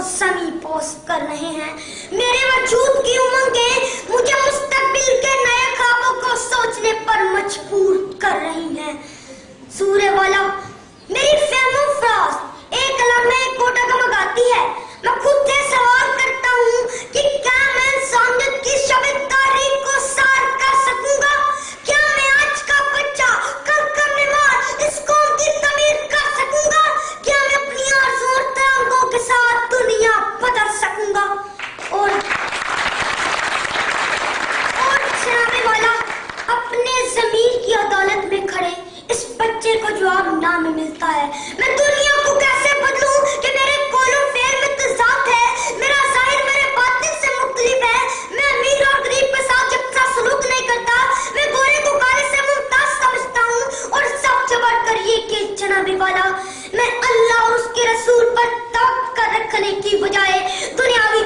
समी पोस कर रहे हैं। मेरे वजूद की उमंगें मुझे मुस्तकबिल के नए ख्वाबों को सोचने पर मजबूर कर रही हैं। सूर्य वाला मेरी फहमो फ्रास एक लम्हे कोटा गमगाती है। मैं खुद से सवाल करता हूँ कि क्या मैं इंसानियत की शब तारीख को सार कर सकूंगा? क्या मैं आज का बच्चा कल का मेहमान इस कौम की तमीर कर सकूंगा? क्या मैं अपनी आरज़ू और तमन्नाओं के साथ दुनिया बदल सकूंगा? और जनाबे वाला अपने ज़मीर की अदालत में खड़े इस बच्चे को जवाब ना में मिलता है। मैं दुनिया को कैसे बदलूं कि मेरे कौलो फेर में तज़ाद है, मेरा ज़ाहिर मेरे बातिन से मुख्तलिफ है। मैं अमीर और गरीब के साथ जबरा सलूक नहीं करता। मैं गोरे को काले से मुमताज समझता हूँ। और सबसे बढ़कर ये कि जनाबे वाला मैं अल्लाह और उसके रसूल पर तवक्कुल रखने की बजाय दुनियावी